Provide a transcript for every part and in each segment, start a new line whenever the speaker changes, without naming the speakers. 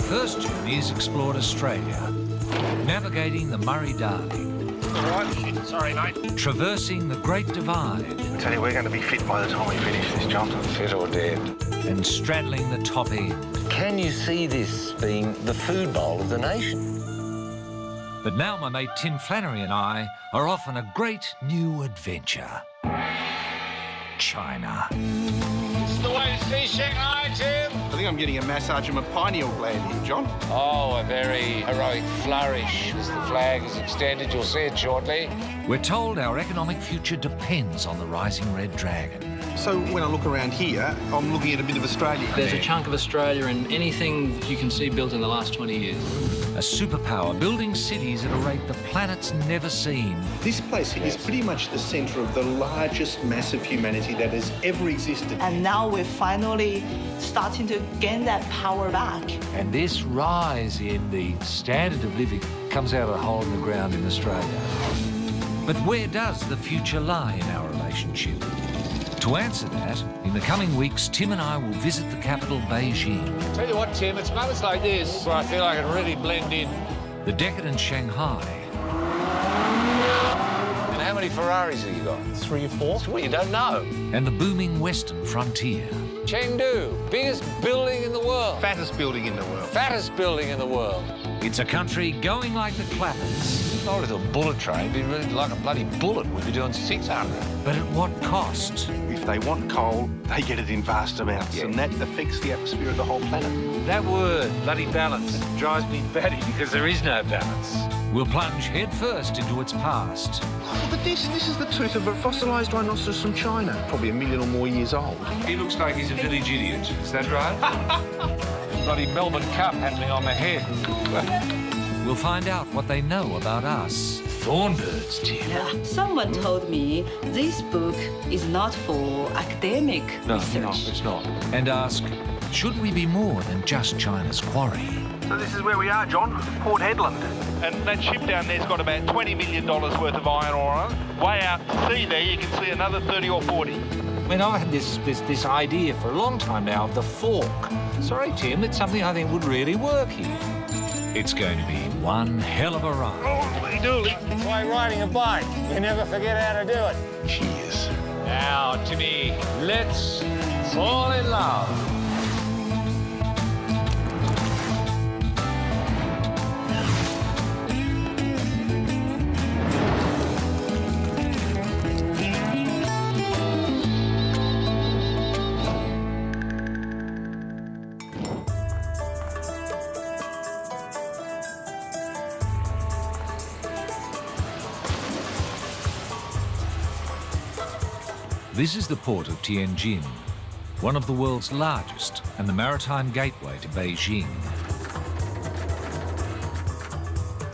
Our first journey's explored Australia, navigating the Murray-Darling,
All right. Sorry, mate.
traversing the Great Divide,
I tell you, we're going to be fit by the time we finish this, John. Fit or dead.
and straddling the top end.
Can you see this being the food bowl of the nation?
But now my mate Tim Flannery and I are off on a great new adventure. China.
It's the way to see Shanghai, Tim.
I think I'm getting a massage of my pineal gland here, John.
Oh, a very heroic flourish as the flag is extended. You'll see it shortly.
We're told our economic future depends on the rising Red Dragon.
So when I look around here, I'm looking at a bit of Australia.
There's a chunk of Australia in anything you can see built in the last 20 years.
A superpower building cities at a rate the planet's never seen.
This place is pretty much the centre of the largest mass of humanity that has ever existed.
And now we're finally starting to gain that power back.
And this rise in the standard of living comes out of the hole in the ground in Australia. But where does the future lie in our relationship? To answer that, in the coming weeks, Tim and I will visit the capital, Beijing,
Tell you what, Tim, it's moments like this where I feel I can really blend in.
the decadent Shanghai,
And how many Ferraris have you got?
3 or 4?
That's what you don't know.
and the booming western frontier.
Chengdu, biggest building in the world.
Fattest building in the world.
Fattest building in the world.
It's a country going like the clappers,
Not a little bullet train, be really like a bloody bullet. We'd be doing 600.
but at what cost?
If they want coal, they get it in vast amounts, and that affects the atmosphere of the whole planet.
That word, bloody balance, drives me batty because there is no balance.
We'll plunge headfirst into its past.
Look at this. This is the tooth of a fossilised rhinoceros from China, probably 1 million or more years old.
He looks like he's a village idiot. Is that right? Bloody Melbourne Cup happening on the head.
We'll find out what they know about us.
Thornbirds, Tim.
Yeah. Someone told me this book is not for academic research.
It's not.
And ask, should we be more than just China's quarry?
So this is where we are, John, Port Hedland. And that ship down there's got about $20 million worth of iron ore on it. Way out to sea there, you can see another 30 or 40.
I mean, I've had this idea for a long time now of the fork. Sorry, Tim, it's something I think would really work here.
It's going to be one hell of a ride.
Holy dooly. It's like riding a bike. You never forget how to do it.
Cheers.
Now, Timmy, let's fall in love.
This is the port of Tianjin, one of the world's largest and the maritime gateway to Beijing.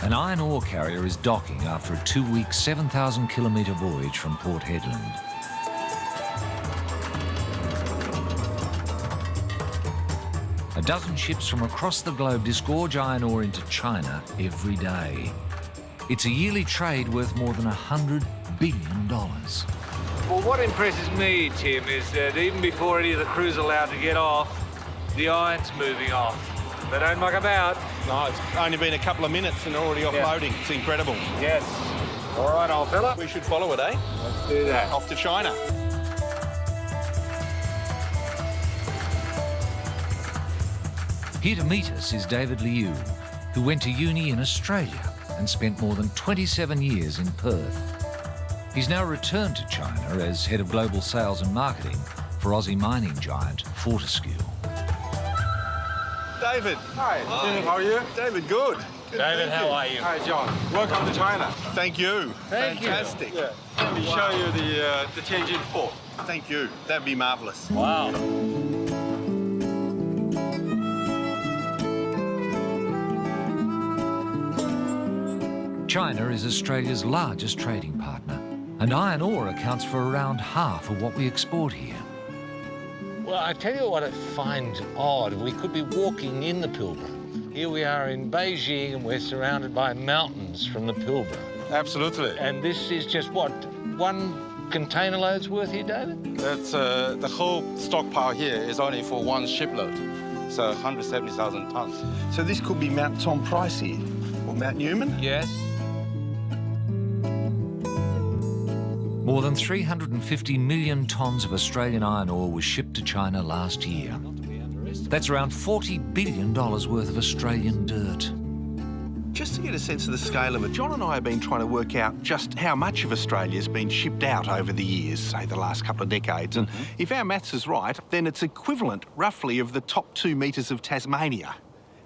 An iron ore carrier is docking after a 2-week, 7,000-kilometre voyage from Port Hedland. A dozen ships from across the globe disgorge iron ore into China every day. It's a yearly trade worth more than $100 billion.
Well, what impresses me, Tim, is that even before any of the crew's allowed to get off, the iron's moving off. They don't muck about.
No, it's only been a couple of minutes and already offloading. It's incredible.
Yes. All right, old fella.
We should follow it, eh?
Let's do that.
Off to China.
Here to meet us is David Liu, who went to uni in Australia and spent more than 27 years in Perth. He's now returned to China as head of global sales and marketing for Aussie mining giant Fortescue.
David. Hi. How are you? David, good.
David, how are you?
Hi, John. Welcome to China.
Thank you.
Thank you.
Fantastic.
Yeah. Let me show you the Tianjin port.
Thank you. That'd be marvellous.
Wow.
China is Australia's largest trading partner, and iron ore accounts for around half of what we export here.
Well, I tell you what I find odd. We could be walking in the Pilbara. Here we are in Beijing, and we're surrounded by mountains from the Pilbara.
Absolutely.
And this is just, what, 1 container load's worth here, David?
That's the whole stockpile here is only for 1 shipload.
So 170,000 tons.
So this could be Mount Tom Price here, or Mount Newman?
Yes.
More than 350 million tonnes of Australian iron ore was shipped to China last year. That's around $40 billion worth of Australian dirt.
Just to get a sense of the scale of it, John and I have been trying to work out just how much of Australia's been shipped out over the years, say the last couple of decades. And if our maths is right, then it's equivalent, roughly, of the top 2 metres of Tasmania.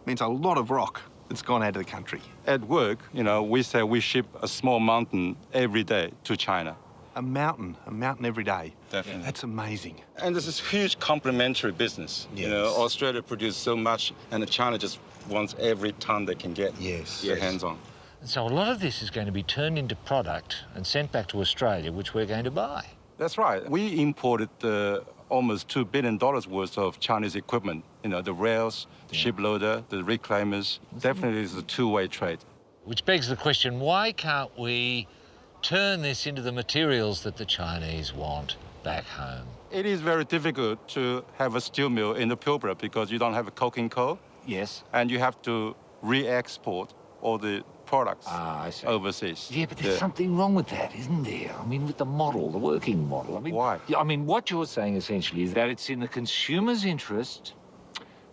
It means a lot of rock that's gone out of the country.
At work, you know, we say we ship a small mountain every day to China.
A mountain every day.
Definitely.
That's amazing.
And this is huge complementary business.
Yes.
You know, Australia produces so much, and China just wants every ton they can get their hands on.
So a lot of this is going to be turned into product and sent back to Australia, which we're going to buy.
That's right. We imported almost $2 billion worth of Chinese equipment. You know, the rails, the ship loader, the reclaimers. Definitely it's a two-way trade.
Which begs the question, why can't we turn this into the materials that the Chinese want back home?
It is very difficult to have a steel mill in the Pilbara because you don't have a coking coal.
Yes.
And you have to re-export all the products overseas.
Yeah, but there's something wrong with that, isn't there? I mean, with the model, the working model. I mean,
why?
I mean, what you're saying essentially is that it's in the consumer's interest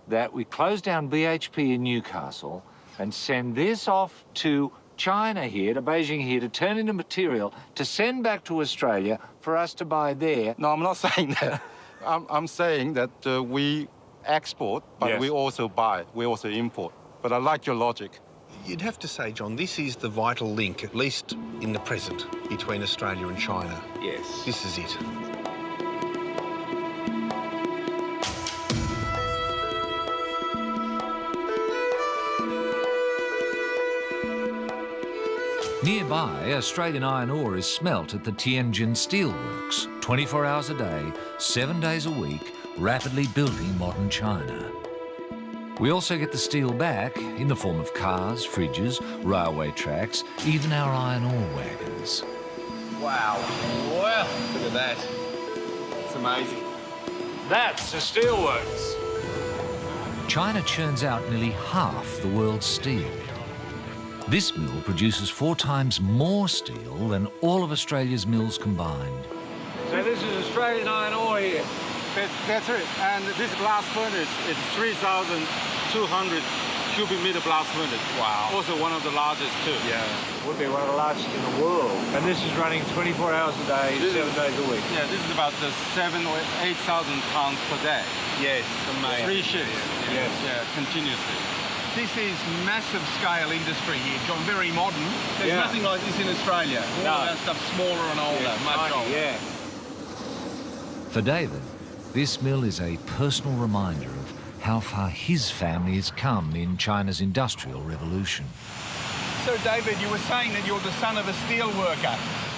that we close down BHP in Newcastle and send this off to China here, to Beijing here, to turn into material, to send back to Australia for us to buy there.
No, I'm not saying that. I'm saying that we export, but we also buy, we also import. But I like your logic.
You'd have to say, John, this is the vital link, at least in the present, between Australia and China.
Yes.
This is it.
Nearby, Australian iron ore is smelt at the Tianjin Steelworks, 24 hours a day, 7 days a week, rapidly building modern China. We also get the steel back in the form of cars, fridges, railway tracks, even our iron ore wagons.
Wow. Well, look at that. It's amazing.
That's the steelworks.
China churns out nearly half the world's steel. This mill produces 4 times more steel than all of Australia's mills combined.
So this is Australian iron ore here.
That's it. And this blast furnace is 3,200 cubic meter blast furnace.
Wow.
Also one of the largest too.
Yeah. Would be one of the largest in the world. And this is running 24 hours a day, 7 days a week.
Yeah, this is about 7,000 or 8,000 pounds per day.
Yes, amazing.
3 shifts.
Yes.
Yeah, continuously.
This is massive scale industry here, John, very modern. There's nothing like this in Australia. All of that stuff's smaller and older, much older.
Yeah.
For David, this mill is a personal reminder of how far his family has come in China's industrial revolution.
So, David, you were saying that you're the son of a steel worker.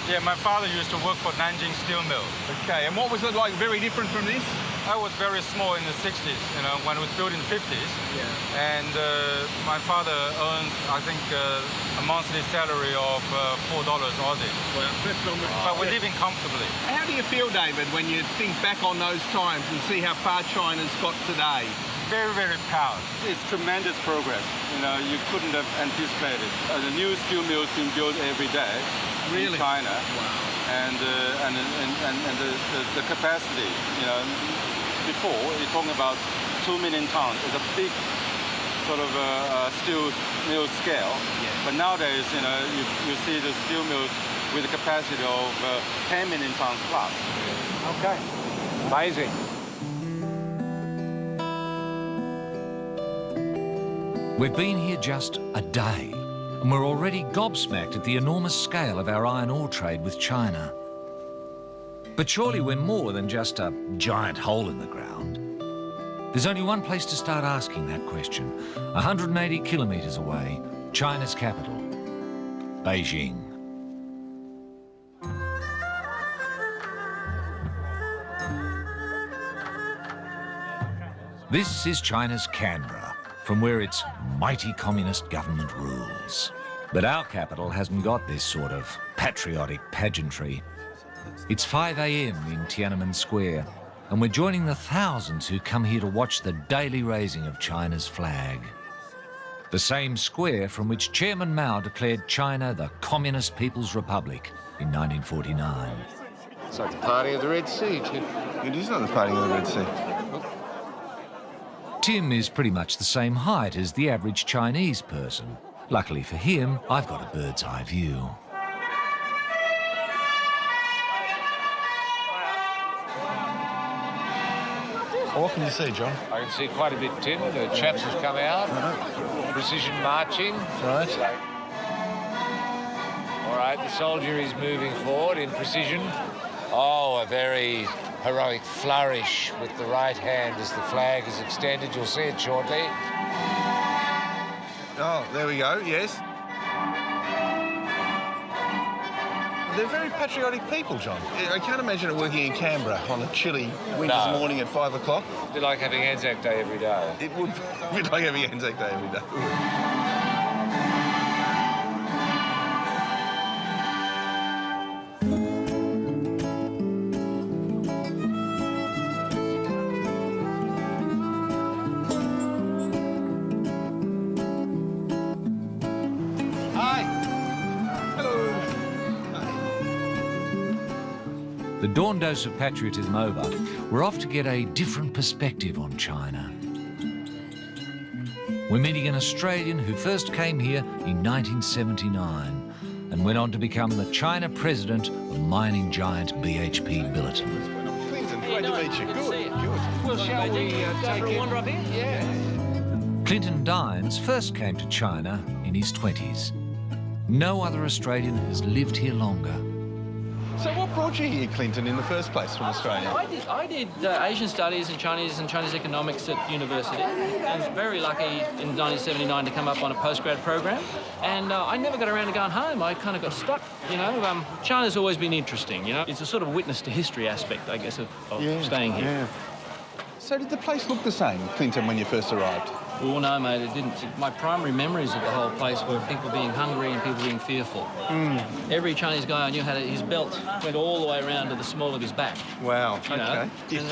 Yeah, my father used to work for Nanjing Steel Mill.
Okay, and what was it like? Very different from this?
I was very small in the 60s, you know, when it was built in the 50s.
Yeah.
And my father earned, I think, a monthly salary of $4 Aussie.
Well,
But we're living comfortably.
How do you feel, David, when you think back on those times and see how far China's got today?
Very, very proud. It's tremendous progress. You know, you couldn't have anticipated. The new steel mill is being built every day in China.
Wow.
And the capacity, you know, before you're talking about 2 million tons. It's a big sort of steel mill scale.
Yeah.
But nowadays, you know, you see the steel mills with a capacity of 10 million tons plus.
Okay. Amazing.
We've been here just a day, and we're already gobsmacked at the enormous scale of our iron ore trade with China. But surely we're more than just a giant hole in the ground. There's only one place to start asking that question. 180 kilometres away, China's capital, Beijing. This is China's Canberra, from where its mighty communist government rules. But our capital hasn't got this sort of patriotic pageantry. It's 5 a.m. in Tiananmen Square, and we're joining the thousands who come here to watch the daily raising of China's flag. The same square from which Chairman Mao declared China the Communist People's Republic in 1949.
It's like the party of the Red Sea.
It is like the party of the Red Sea.
Tim is pretty much the same height as the average Chinese person. Luckily for him, I've got a bird's eye view.
Well, what can you see, John?
I can see quite a bit, Tim. The chaps have come out. Precision marching.
Right.
All right, the soldier is moving forward in precision. Oh, a very heroic flourish with the right hand as the flag is extended. You'll see it shortly.
Oh, there we go, yes. They're very patriotic people, John. I can't imagine it working in Canberra on a chilly winter's morning at 5 o'clock.
It'd be like having Anzac Day every day.
It would be like having Anzac Day every day.
The dawn dose of patriotism over, we're off to get a different perspective on China. We're meeting an Australian who first came here in 1979 and went on to become the China president of mining giant BHP Billiton.
Clinton, great to meet you. Good.
Well, shall we take a wander up here?
Yeah.
Clinton Dines first came to China in his 20s. No other Australian has lived here longer.
So what brought you here, Clinton, in the first place from Australia?
I did Asian studies and Chinese economics at university. I was very lucky in 1979 to come up on a postgrad program. And I never got around to going home. I kind of got stuck, you know. China's always been interesting, you know. It's a sort of witness to history aspect, I guess, of staying here.
Yeah. So did the place look the same, Clinton, when you first arrived?
Oh, no, mate, it didn't. My primary memories of the whole place were people being hungry and people being fearful. Every Chinese guy I knew had his belt went all the way around to the small of his back.
Wow,
you know?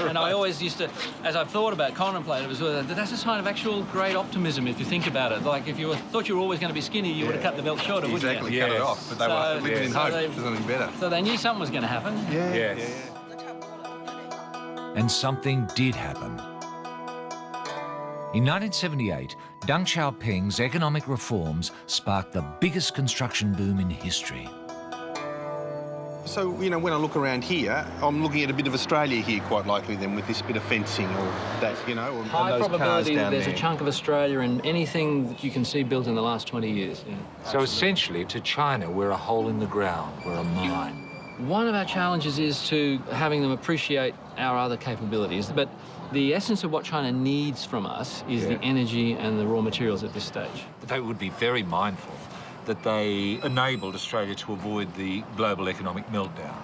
And I always used to, as I've thought about, contemplated, it was that's a sign of actual great optimism if you think about it. Like if you thought you were always going to be skinny, you would have cut the belt shorter, wouldn't you?
Exactly, cut it off. But they were living in hope. There's nothing better.
So they knew something was going to happen.
Yes.
And something did happen. In 1978, Deng Xiaoping's economic reforms sparked the biggest construction boom in history.
So, you know, when I look around here, I'm looking at a bit of Australia here, quite likely, then, with this bit of fencing or that, you know, or
high
those
probability
cars
that
down
there's
there.
a chunk of Australia in anything that you can see built in the last 20 years. Yeah.
So essentially, to China, we're a hole in the ground. We're a mine.
One of our challenges is to having them appreciate our other capabilities, but the essence of what China needs from us is the energy and the raw materials at this stage.
They would be very mindful that they enabled Australia to avoid the global economic meltdown.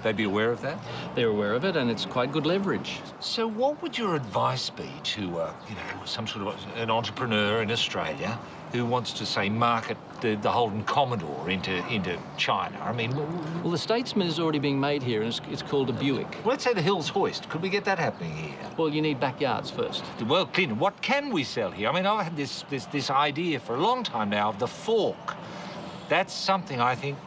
They'd be aware of that?
They're aware of it, and it's quite good leverage.
So what would your advice be to, you know, some sort of an entrepreneur in Australia who wants to, say, market the Holden Commodore into China? I mean...
Well, the Statesman is already being made here, and it's called a Buick.
Well, let's say the Hills Hoist. Could we get that happening here?
Well, you need backyards first.
Well, Clinton, what can we sell here? I mean, I've had this idea for a long time now of the fork. That's something I think...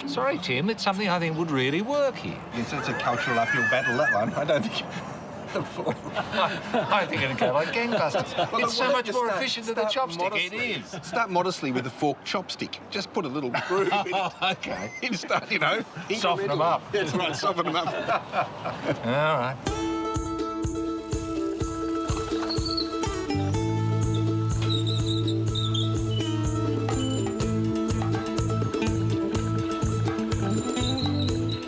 Sorry, Tim, it's something I think would really work here.
It's a cultural uphill battle, that one. I don't think...
I think it'd go like gangbusters.
Well,
it's so much more efficient than the chopstick. It is.
Start modestly with the fork chopstick. Just put a little groove in it.
Okay.
You start, you know...
Soften them up.
That's right, soften them up.
All right.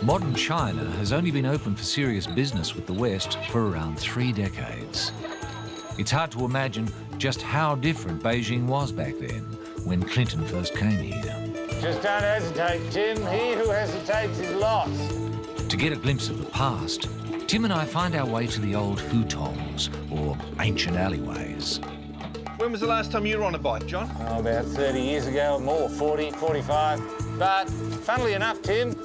Modern China has only been open for serious business with the West for around 3 decades. It's hard to imagine just how different Beijing was back then, when Clinton first came here.
Just don't hesitate, Tim. He who hesitates is lost.
To get a glimpse of the past, Tim and I find our way to the old hutongs, or ancient alleyways.
When was the last time you were on a bike, John?
Oh, about 30 years ago or more, 40, 45. But funnily enough, Tim,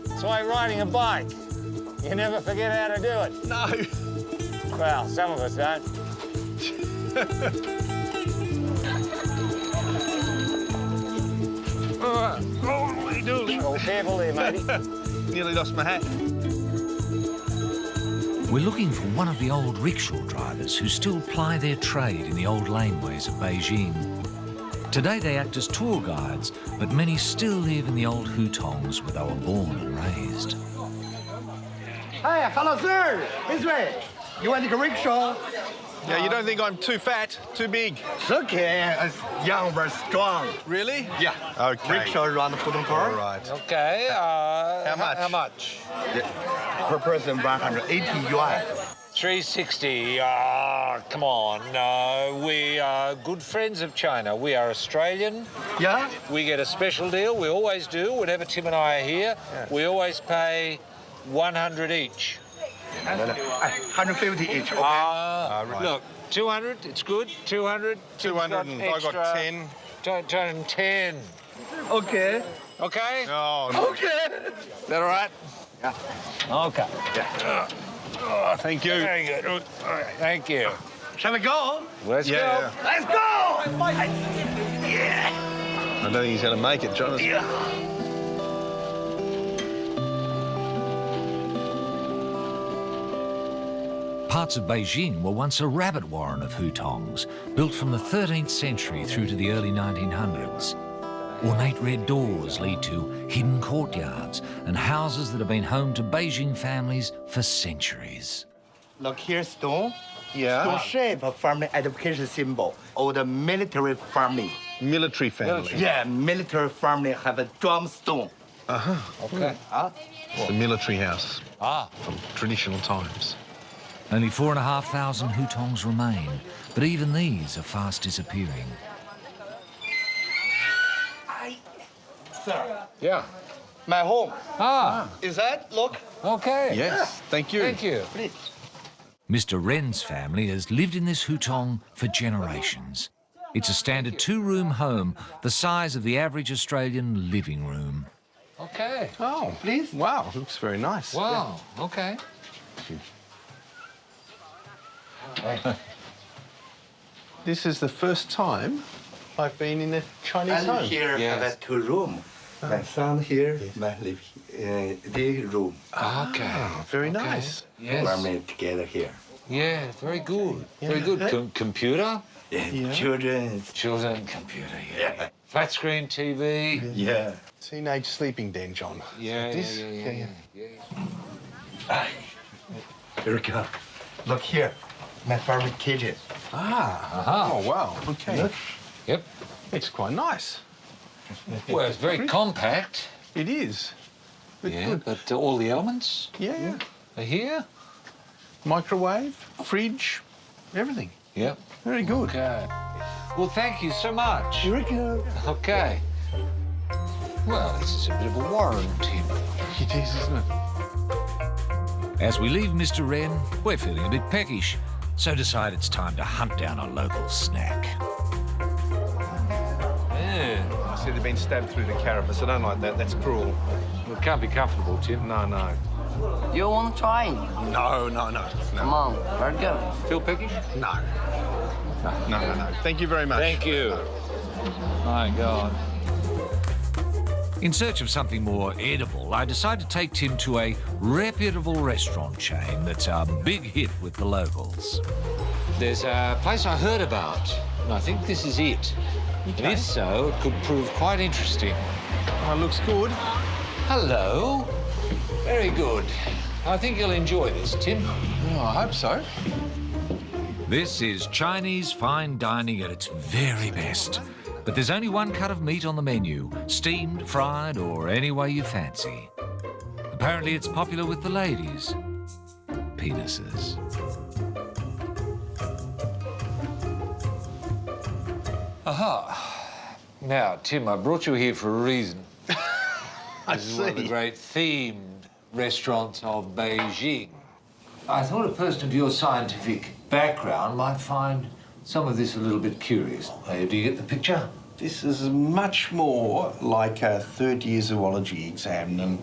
it's like riding a bike.
You never forget how to do it.
No.
Well, some of us don't.
Holy dooly.
Oh, careful there, matey.
Nearly lost my hat.
We're looking for one of the old rickshaw drivers who still ply their trade in the old laneways of Beijing. Today they act as tour guides, but many still live in the old hutongs where they were born and raised.
Hey, hello, sir. This way. You want a rickshaw?
Yeah, you don't think I'm too fat, too big?
It's okay. It's young but strong.
Really?
Yeah.
Okay.
Rickshaw around the Pudong car.
All right.
Okay,
How much?
How much?
Yeah. Per person, 180 yuan.
360. Come on. We are good friends of China. We are Australian.
Yeah?
We get a special deal. We always do. Whenever Tim and I are here, we always pay 100 each.
150 each. Okay.
Right.
Look, 200, it's good. 200.
200 and I got 10.
210.
Okay.
Okay?
Oh, no.
Okay.
Is that all right?
Yeah.
Okay.
Yeah.
Oh, thank you.
Very good. All right, thank you.
Shall we go?
Let's go.
Let's go! Yeah.
I don't think he's going to make it, Jonathan.
Yeah.
Parts of Beijing were once a rabbit warren of hutongs, built from the 13th century through to the early 1900s. Ornate red doors lead to hidden courtyards and houses that have been home to Beijing families for centuries.
Look here, stone.
Yeah.
Stone shape of family identification symbol. Or the military family.
Military family.
Yeah, military family have a drum stone.
Uh-huh.
Okay.
It's the military house
Ah.
from traditional times.
Only 4,500 hutongs remain, but even these are fast disappearing.
Sir,
Yeah.
my home.
Ah.
Is that? Look.
Okay.
Yes, thank you.
Thank you.
Please.
Mr. Wren's family has lived in this hutong for generations. It's a standard two-room home, the size of the average Australian living room.
Okay.
Oh,
Please.
wow, looks very nice.
Wow. Okay.
This is the first time I've been in a Chinese
And
home.
here
Yes.
have a two room. My son here, my live the room.
Okay.
Very nice.
Yes.
Family together here.
Yeah, very good. Very good. Computer?
Yeah. Children.
Children, computer, yeah.
Yeah.
Flat screen TV?
Yeah.
Teenage sleeping den, John.
Yeah,
This?
yeah.
Here we go. Look here. My favorite kitchen.
Ah. Oh, wow. Okay.
Look.
Yep.
It's quite nice.
Well, it's very compact.
It is. But
Yeah,
good.
but all the elements
Yeah.
are here?
Microwave, fridge, everything.
Yep.
Very good.
Okay. Well, thank you so much.
Here we go.
Okay. Well, this is a bit of a warren, Tim.
It is, isn't it?
As we leave Mr. Wren, we're feeling a bit peckish, so decide it's time to hunt down a local snack.
Yeah.
I see they've been stabbed through the carapace. I don't like that. That's cruel.
It can't be comfortable, Tim.
No, no.
You want to try?
No, no, no.
Come on, very good.
Feel peckish?
No. No, no, no. Thank you very much.
Thank you. My God.
In search of something more edible, I decide to take Tim to a reputable restaurant chain that's a big hit with the locals.
There's a place I heard about, and I think this is it. And if so, it could prove quite interesting.
Oh, looks good.
Hello. Very good. I think you'll enjoy this, Tim.
Oh, I hope so.
This is Chinese fine dining at its very best. But there's only one cut of meat on the menu, steamed, fried, or any way you fancy. Apparently it's popular with the ladies. Penises.
Aha. Now, Tim, I brought you here for a reason. This is one of the
see.
great themed restaurants of Beijing. I thought a person of your scientific background might find some of this a little bit curious. Do you get the picture?
This is much more like a third-year zoology exam than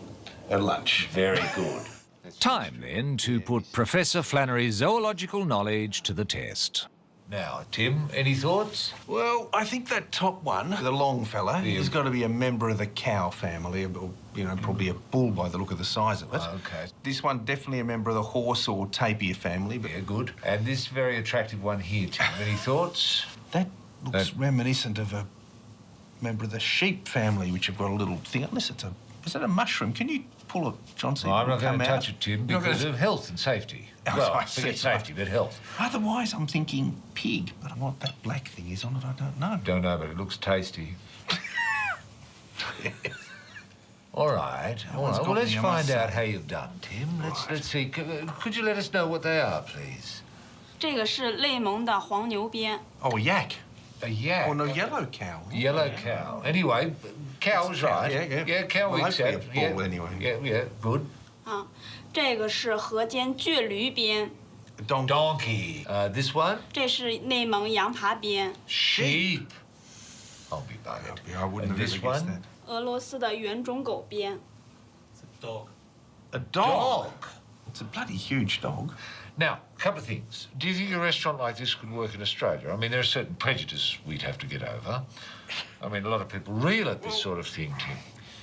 a lunch.
Very good. Let's
Time, then, to put Professor Flannery's zoological knowledge to the test. Now, Tim, any thoughts?
Well, I think that top one, the long fella, has got to be a member of the cow family, or, you know, probably a bull by the look of the size of it.
OK.
This one, definitely a member of the horse or tapir family. But
Yeah, good. And this very attractive one here, Tim, any thoughts?
that looks reminiscent of a member of the sheep family, which have got a little thing, unless it's a... Is that a mushroom? Can you pull it, Johnson?
I'm not going to touch it, Tim, because of health and safety.
Oh,
Well,
I see.
forget safety, but health.
Otherwise, I'm thinking pig, but what that black thing is on it, I don't know.
Don't know, but it looks tasty. All right. All right. Well, let's find out how you've done, Tim. Let's see. Could you let us know what they are, please?
这个是内蒙的黄牛鞭。
Oh, a yak.
A yak.
Oh, no, yellow cow.
Yellow cow. Anyway, cow's right.
Yeah.
Cow we
Well,
accept.
hopefully a bull anyway.
Yeah, good.
啊，这个是河间倔驴鞭。
Donkey. This one?
这是内蒙羊爬鞭。
Sheep. I'll be buggered.
I wouldn't
And
have
this
ever guessed
one?
that.
俄罗斯的原种狗鞭。
A dog? It's a bloody huge dog.
Now, a couple of things. Do you think a restaurant like this could work in Australia? I mean, there are certain prejudices we'd have to get over. I mean, a lot of people reel at this sort of thing, Tim.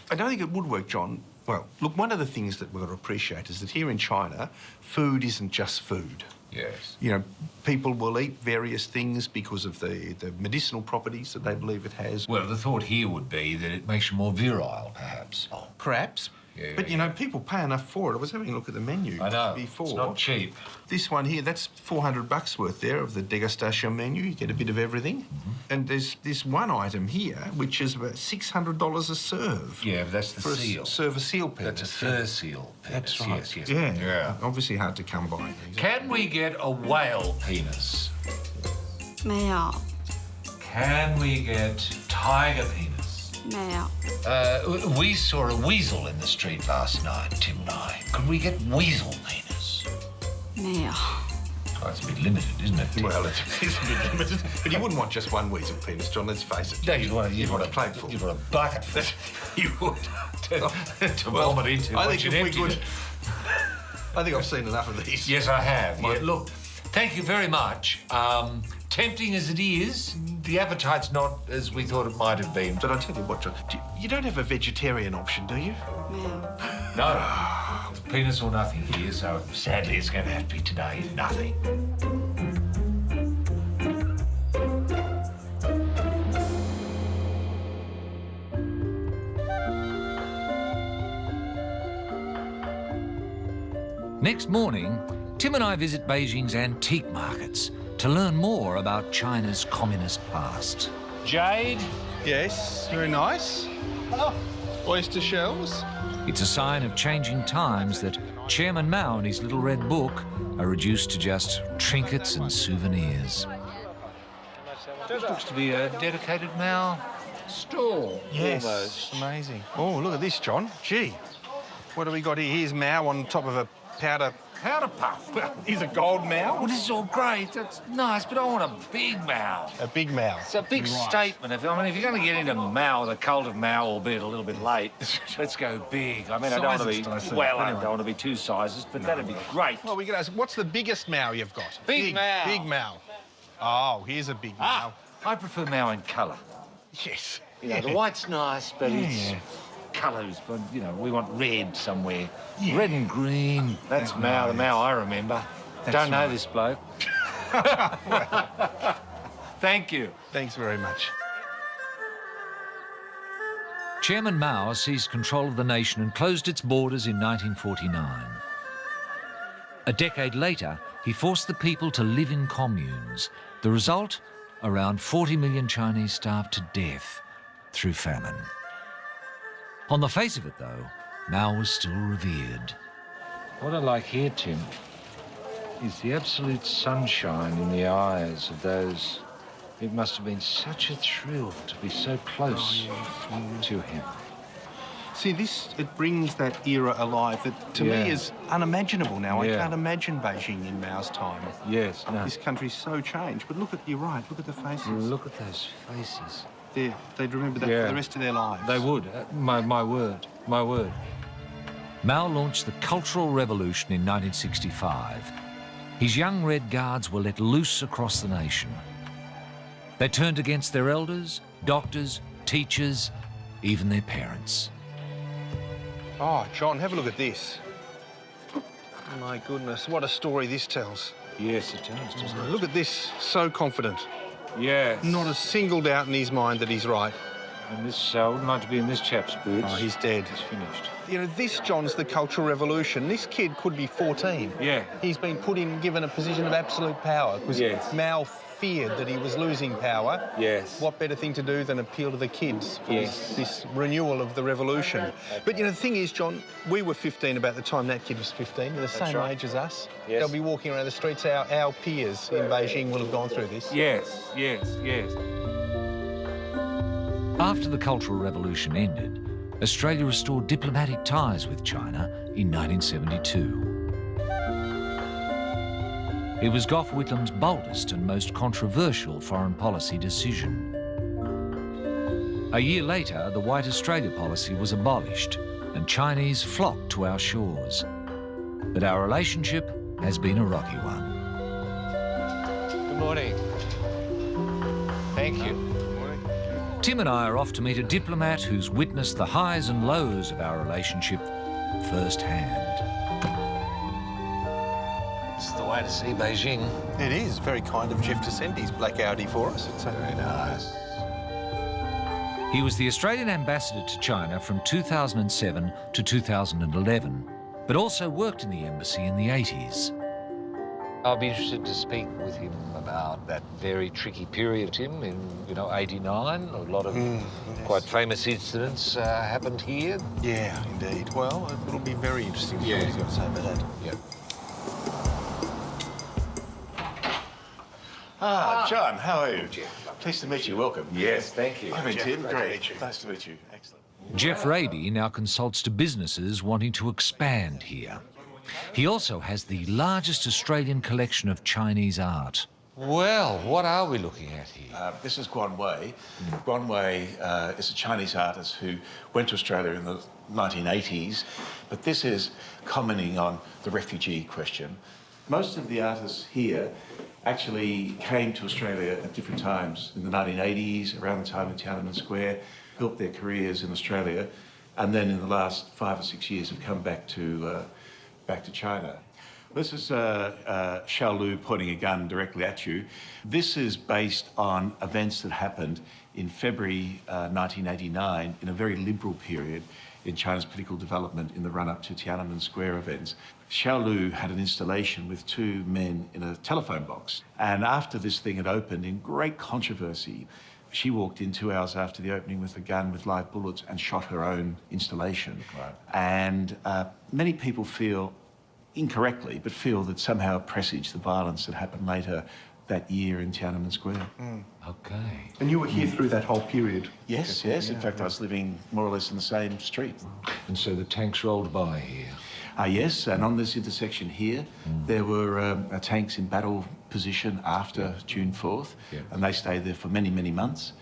I don't think it would work, John. Well, look, one of the things that we've got to appreciate is that here in China, food isn't just food.
Yes.
You know, people will eat various things because of the medicinal properties that they believe it has.
Well, the thought here would be that it makes you more virile, perhaps.
Oh, perhaps.
Yeah,
but, you know, people pay enough for it. I was having a look at the menu
I know.
before.
It's not cheap.
This one here, that's $400 worth there of the degustation menu. You get a bit of everything. And there's this one item here, which is about $600 a serve.
Yeah, but that's the
for
seal.
Serve a seal penis.
That's a fur seal penis.
That's right.
Yes.
Yeah. Obviously hard to come by.
Can we get a whale penis?
没有，
Can we get tiger penis?
没有。
We saw a weasel in the street last night, Tim and I. Could we get weasel penis?
没有。
Oh, it's a bit limited, isn't it, Tim?
Well, it's a bit limited. But you wouldn't want just one weasel penis, John, let's face it.
No, you'd want a
plateful.
You'd want a bucket full.
You would.
to vomit into.
I
once
think
you'd
if we
emptied
could...
it.
I think I've seen enough of these.
Yes, I have. Yeah, look, thank you very much. Tempting as it is, the appetite's not as we thought it might have been.
But I tell you what, John, you don't have a vegetarian option, do you?
没有。
No. Penis or nothing here, so sadly it's going to have to be today. Nothing. Next morning, Tim and I visit Beijing's antique markets to learn more about China's communist past.
Jade.
Yes, very nice. Hello. Oyster shells.
It's a sign of changing times that Chairman Mao and his little red book are reduced to just trinkets and souvenirs. This looks to be a dedicated Mao store.
Yes,
almost.
amazing. Oh, look at this, John. Gee, what do we got here? Here's Mao on top of a powder
puff.
Well, here's a gold Mao.
Well, this is all great. That's nice, but I want a big Mao.
A big Mao.
It's a big statement. If you're going to get into Mao, the cult of Mao, albeit a little bit late, let's go big. I mean, I don't want to be... Well, I don't want to be two sizes, but that'd be great.
Well, we can ask, what's the biggest Mao you've got?
Big Mao.
Big Mao. Oh, here's a big Mao.
I prefer Mao in colour.
Yes.
You know, the white's nice, but it's colours. But, you know, we want red somewhere.
Yeah.
Red and green. That's Mao, the Mao I remember. Don't know this bloke. Thank you.
Thanks very much.
Chairman Mao seized control of the nation and closed its borders in 1949. A decade later, he forced the people to live in communes. The result? Around 40 million Chinese starved to death through famine. On the face of it, though, Mao was still revered. What I like here, Tim, is the absolute sunshine in the eyes of those. It must have been such a thrill to be so close to him.
See, it brings that era alive that to me is unimaginable now. I can't imagine Beijing in Mao's time.
Yes, no.
This country's so changed. But you're right, look at the faces.
Look at those faces.
They'd remember that for the rest of their lives.
They would. My word. My word. Mao launched the Cultural Revolution in 1965. His young Red Guards were let loose across the nation. They turned against their elders, doctors, teachers, even their parents.
Oh, John, have a look at this. My goodness, what a story this tells.
Yes, it does, doesn't it?
Look at this, so confident.
Yes.
Not a single doubt in his mind that he's right.
And this, I wouldn't like to be in this chap's boots.
Oh, he's dead.
He's finished.
You know, this, John's the Cultural Revolution. This kid could be 14.
Yeah.
He's been given a position of absolute power because
Yes.
Mao feared that he was losing power.
Yes.
What better thing to do than appeal to the kids for
Yes.
this renewal of the revolution? But, you know, the thing is, John, we were 15 about the time that kid was 15. They're the same
right.
age as us.
Yes.
They'll be walking around the streets. Our peers in Beijing will have gone through this.
Yes, yes, yes.
After the Cultural Revolution ended, Australia restored diplomatic ties with China in 1972. It was Gough Whitlam's boldest and most controversial foreign policy decision. A year later, the White Australia policy was abolished and Chinese flocked to our shores. But our relationship has been a rocky one.
Good morning. Thank you.
Tim and I are off to meet a diplomat who's witnessed the highs and lows of our relationship firsthand.
It's the way to see Beijing.
It is very kind of Jeff to send his black Audi for us. It's very nice.
He was the Australian ambassador to China from 2007 to 2011, but also worked in the embassy in the 80s.
I'll be interested to speak with him about that very tricky period, Tim, in, 89. A lot of quite famous incidents happened here.
Yeah, indeed. Well, it'll be very interesting to hear what he's got to say about that.
Yeah.
John, how are you? Pleased to meet you. Welcome.
Yes, thank you.
I'm Tim.
Great to
Great.
meet you.
Nice to meet you. Excellent.
Jeff Raby now consults to businesses wanting to expand here. He also has the largest Australian collection of Chinese art.
Well, what are we looking at here?
This is Guan Wei. Guan Wei is a Chinese artist who went to Australia in the 1980s, but this is commenting on the refugee question. Most of the artists here actually came to Australia at different times. In the 1980s, around the time of Tiananmen Square, built their careers in Australia, and then in the last 5 or 6 years have come back to China. This is Xiao Lu pointing a gun directly at you. This is based on events that happened in February 1989 in a very liberal period in China's political development in the run-up to Tiananmen Square events. Xiao Lu had an installation with 2 men in a telephone box. And after this thing had opened in great controversy, she walked in 2 hours after the opening with a gun with live bullets and shot her own installation. Right. And many people feel, incorrectly, but feel that somehow it presaged the violence that happened later that year in Tiananmen Square.
Okay.
And you were here through that whole period?
Yes, yes. In fact, I was living more or less in the same street.
And so the tanks rolled by here?
Yes, and on this intersection here, there were tanks in battle position after June 4th, and they stayed there for many, many months.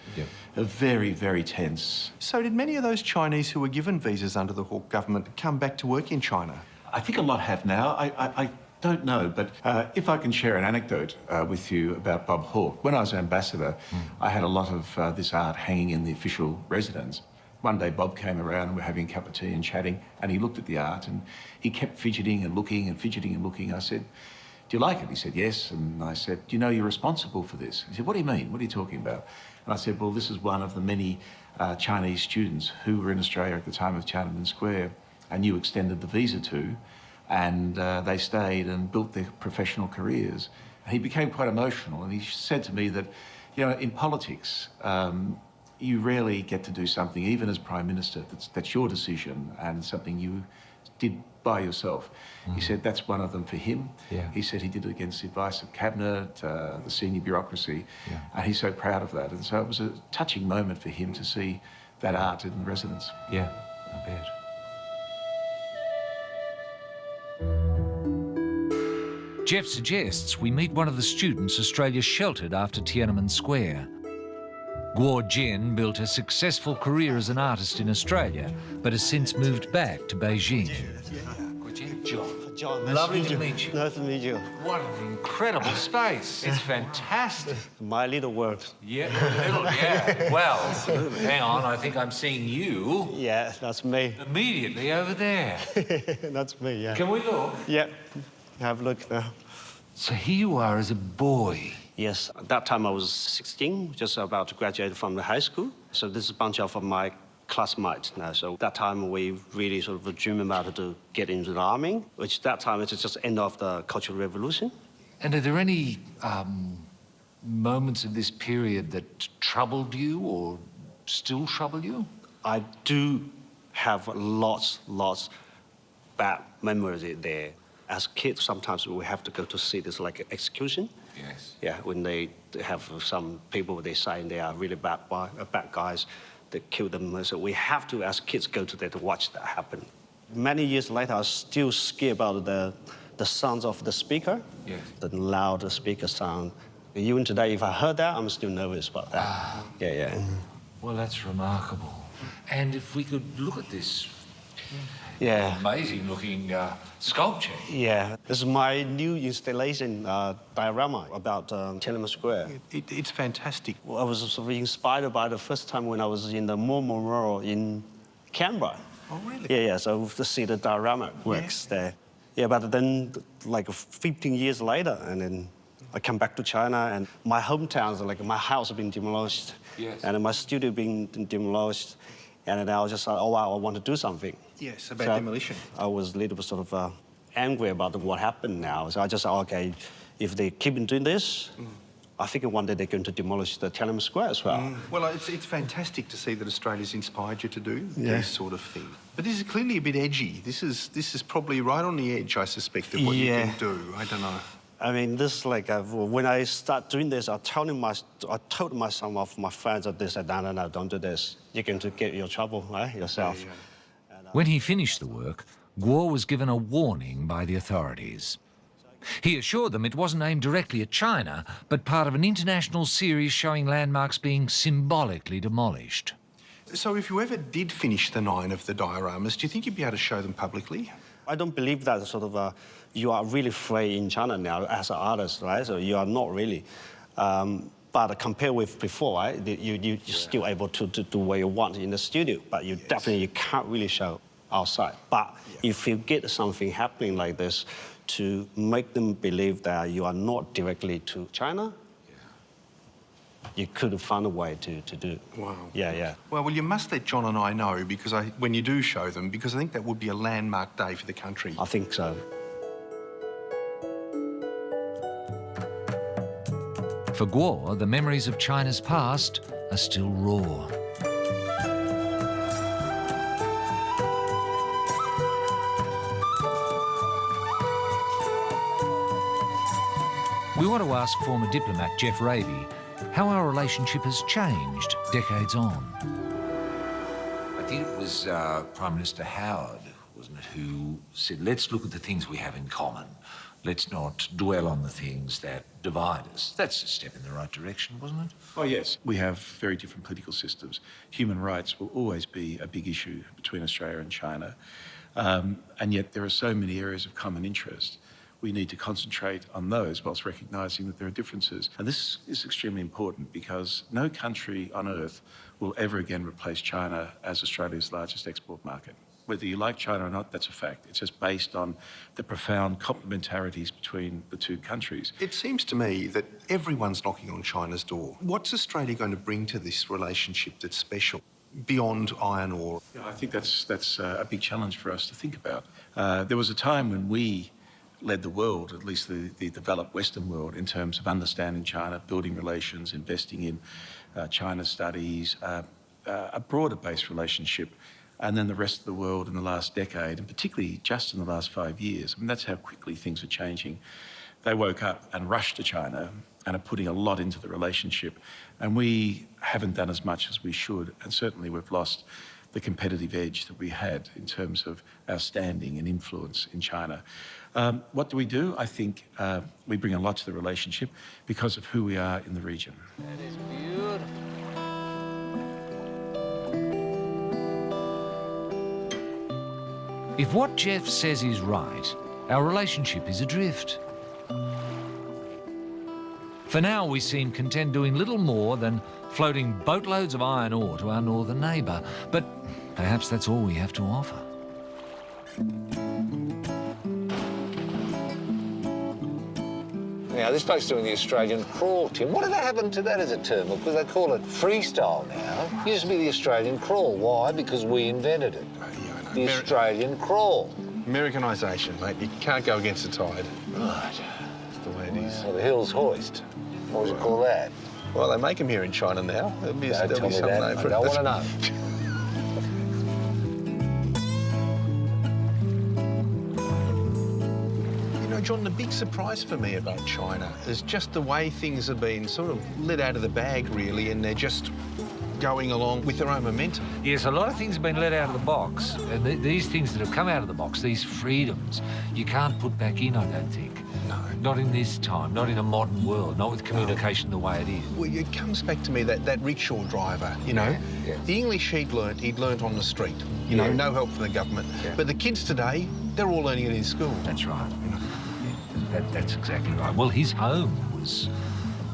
Very, very tense.
So did many of those Chinese who were given visas under the Hawke government come back to work in China?
I think a lot have now. I don't know, but if I can share an anecdote with you about Bob Hawke. When I was ambassador, I had a lot of this art hanging in the official residence. One day Bob came around and we're having a cup of tea and chatting, and he looked at the art and he kept fidgeting and looking and fidgeting and looking. I said, "Do you like it?" He said, "Yes." And I said, "Do you know you're responsible for this?" He said, "What do you mean? What are you talking about?" And I said, "Well, this is one of the many Chinese students who were in Australia at the time of Tiananmen Square, and you extended the visa to, and they stayed and built their professional careers." And he became quite emotional, and he said to me that, in politics, you rarely get to do something, even as Prime Minister, that's your decision and something you did by yourself. He said that's one of them for him. He said he did it against the advice of Cabinet, the senior bureaucracy, and he's so proud of that. And so it was a touching moment for him to see that art in the residence.
Yeah, I bet. Jeff suggests we meet one of the students Australia sheltered after Tiananmen Square. Guo Jian built a successful career as an artist in Australia, but has since moved back to Beijing.
John,
Lovely to meet you.
Nice to meet you.
What an incredible space. It's fantastic.
My little world.
Yeah, little, yeah. Well, hang on, I think I'm seeing you.
Yeah, that's me.
Immediately over there.
That's me, yeah.
Can we look?
Yeah, have a look now.
So here you are as a boy.
Yes, at that time I was 16, just about to graduate from the high school. So this is a bunch of my classmates now. So that time we really sort of dream about to get into the army, which that time it's just end of the Cultural Revolution.
And are there any moments of this period that troubled you or still trouble you?
I do have lots bad memories there. As kids, sometimes we have to go to see this like execution.
Yes.
Yeah, when they have some people they say they are really bad guys that kill them. So we have to, as kids, go to there to watch that happen. Many years later, I was still scared about the sounds of the speaker.
Yes.
The loud speaker sound. Even today, if I heard that, I'm still nervous about that. Yeah.
Well, that's remarkable. And if we could look at this amazing-looking sculpture.
Yeah, this is my new installation diorama about Tiananmen Square.
It's fantastic.
Well, I was sort of inspired by the first time when I was in the War Memorial in Canberra.
Oh, really?
Yeah, so to see the diorama works there. Yeah, but then like 15 years later, and then I come back to China, and my hometown, like my house has been demolished, and my studio been demolished, and then I was just like, oh wow, I want to do something.
Yes, about demolition.
I was a little bit sort of angry about what happened now. So I just said, okay, if they keep doing this, I think one day they're going to demolish the Tiananmen Square as well.
Well, it's fantastic to see that Australia's inspired you to do this sort of thing. But this is clearly a bit edgy. This is probably right on the edge, I suspect, of what you can do. I don't know.
I mean, this like when I start doing this, I told some of my friends that they said, no, don't do this. You're going to get your trouble, right, yourself.
Yeah.
When he finished the work, Guo was given a warning by the authorities. He assured them it wasn't aimed directly at China, but part of an international series showing landmarks being symbolically demolished.
So if you ever did finish the 9 of the dioramas, do you think you'd be able to show them publicly?
I don't believe that sort of you are really free in China now as an artist, right? So you are not really. But compared with before, right, you're still able to do what you want in the studio, but you definitely can't really show outside. But if you get something happening like this to make them believe that you are not directly to China, you could have found a way to do it.
Wow.
Yeah.
Well, you must let John and I know because when you do show them, because I think that would be a landmark day for the country.
I think so.
For Guo, the memories of China's past are still raw. We want to ask former diplomat Jeff Raby how our relationship has changed decades on.
I think it was Prime Minister Howard, wasn't it, who said, let's look at the things we have in common. Let's not dwell on the things that divide us. That's a step in the right direction, wasn't it?
Oh, yes. We have very different political systems. Human rights will always be a big issue between Australia and China. And yet there are so many areas of common interest. We need to concentrate on those whilst recognising that there are differences. And this is extremely important because no country on earth will ever again replace China as Australia's largest export market. Whether you like China or not, that's a fact. It's just based on the profound complementarities between the two countries.
It seems to me that everyone's knocking on China's door. What's Australia going to bring to this relationship that's special beyond iron ore?
Yeah, I think that's a big challenge for us to think about. There was a time when we led the world, at least the developed Western world, in terms of understanding China, building relations, investing in China studies, a broader-based relationship. And then the rest of the world in the last decade, and particularly just in the last 5 years, I mean, that's how quickly things are changing. They woke up and rushed to China and are putting a lot into the relationship. And we haven't done as much as we should. And certainly we've lost the competitive edge that we had in terms of our standing and influence in China. What do? I think we bring a lot to the relationship because of who we are in the region.
That is beautiful.
If what Jeff says is right, our relationship is adrift. For now, we seem content doing little more than floating boatloads of iron ore to our northern neighbour, but perhaps that's all we have to offer.
Now, this bloke's doing the Australian crawl, Tim. What did they happen to that as a term? Because they call it freestyle now. It used to be the Australian crawl. Why? Because we invented it. The Australian crawl.
Americanisation, mate. You can't go against the tide.
Right.
That's the way it is.
Well, the hills hoist. What would you call that?
Well, they make them here in China now. There'll be
Don't tell me
some
that.
name
I
for it.
don't want to know.
You know, John, the big surprise for me about China is just the way things have been sort of let out of the bag, really, and they're just going along with their own momentum.
Yes, a lot of things have been let out of the box. And these things that have come out of the box, these freedoms, you can't put back in, I don't think.
No.
Not in this time, not in a modern world, not with communication the way it is.
Well, it comes back to me, that rickshaw driver, you know.
Yeah.
The English he'd learnt on the street. You know, no help from the government.
Yeah.
But the kids today, they're all learning it in school.
That's right. You know, that's exactly right. Well, his home was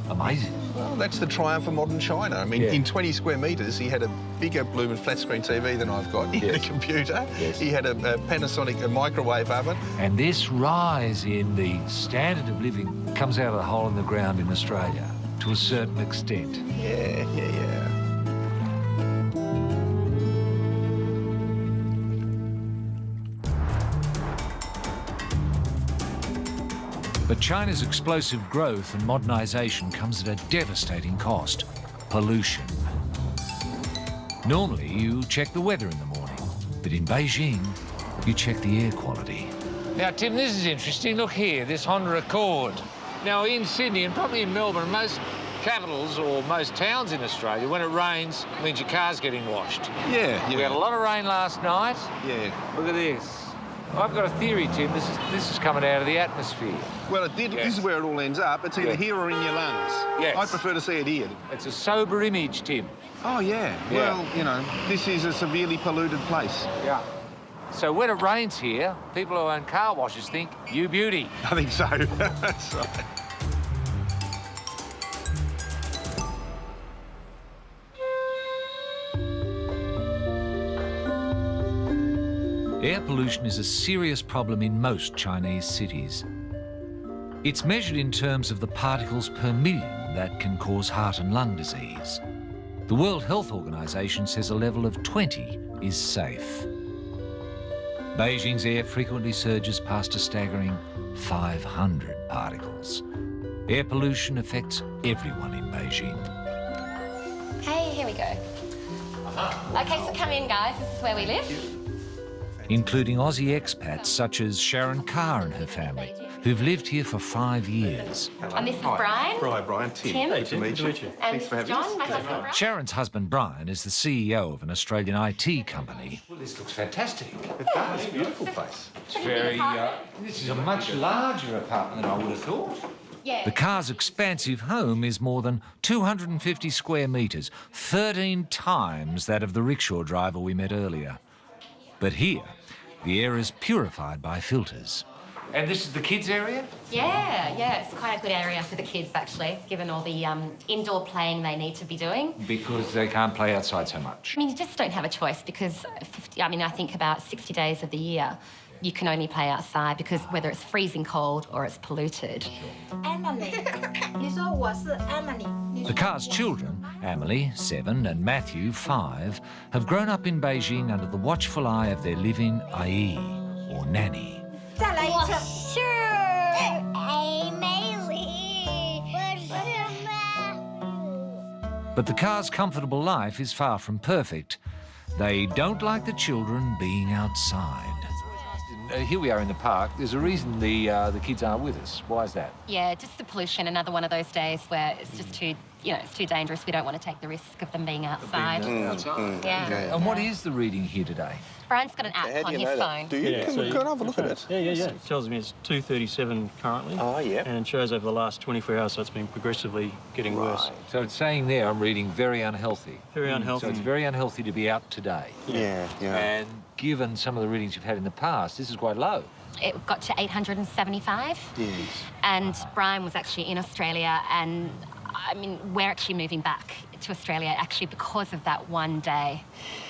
amazing.
Well, that's the triumph of modern China. I mean, in 20 square metres, he had a bigger blooming flat-screen TV than I've got. He had a computer.
Yes.
He had a Panasonic microwave oven.
And this rise in the standard of living comes out of the hole in the ground in Australia, to a certain extent.
Yeah.
But China's explosive growth and modernisation comes at a devastating cost: pollution. Normally, you check the weather in the morning, but in Beijing, you check the air quality. Now, Tim, this is interesting. Look here, this Honda Accord. Now, in Sydney and probably in Melbourne, most capitals or most towns in Australia, when it rains, it means your car's getting washed.
Yeah.
We had a lot of rain last night.
Yeah.
Look at this. I've got a theory, Tim. This is coming out of the atmosphere.
Well, it did.
Yes.
This is where it all ends up. It's either here or in your lungs.
Yes.
I prefer to see it here.
It's a sober image, Tim.
Oh, yeah. Well, you know, this is a severely polluted place.
Yeah. So when it rains here, people who own car washes think, you beauty.
I think so. That's right.
Air pollution is a serious problem in most Chinese cities. It's measured in terms of the particles per million that can cause heart and lung disease. The World Health Organization says a level of 20 is safe. Beijing's air frequently surges past a staggering 500 particles. Air pollution affects everyone in Beijing.
Hey, here we go. Okay, so come in, guys. This is where we live.
Including Aussie expats such as Sharon Carr and her family, who've lived here for 5 years.
And this is Brian.
Hi, Brian. Tim.
Hey,
Tim. Good to meet you.
And
Thanks for having
John,
us.
my husband, Brian.
Sharon's husband Brian is the CEO of an Australian IT company.
Well, this looks fantastic.
It does. Beautiful place.
It's very, this is a much larger apartment than I would have thought.
Yeah.
The car's expansive home is more than 250 square metres, 13 times that of the rickshaw driver we met earlier. But here, the air is purified by filters. And this is the kids' area?
Yeah, it's quite a good area for the kids, actually, given all the indoor playing they need to be doing.
Because they can't play outside so much.
I mean, you just don't have a choice because, I think about 60 days of the year, you can only play outside because whether it's freezing cold or it's polluted.
Emily，你说我是 Emily。
The car's children, Emily, 7, and Matthew, 5, have grown up in Beijing under the watchful eye of their live-in ayi, or nanny.
再来一次。
是 Emily，
But the car's comfortable life is far from perfect. They don't like the children being outside. Here we are in the park. There's a reason the kids aren't with us. Why is that?
Yeah, just the pollution. Another one of those days where it's just too, it's too dangerous. We don't want to take the risk of them being outside. Yeah.
And what is the reading here today?
Brian's got an app on his phone.
Do you?
Yeah,
Can we go and have a look at it?
Yeah. It tells me it's 237 currently.
Oh, yeah.
And it shows over the last 24 hours, so it's been progressively getting worse.
So it's saying there, I'm reading very unhealthy.
Very unhealthy.
So it's very unhealthy to be out today.
Yeah.
And given some of the readings you've had in the past, this is quite low.
It got to 875.
Yes.
And Brian was actually in Australia, and I mean, we're actually moving back to Australia actually because of that one day.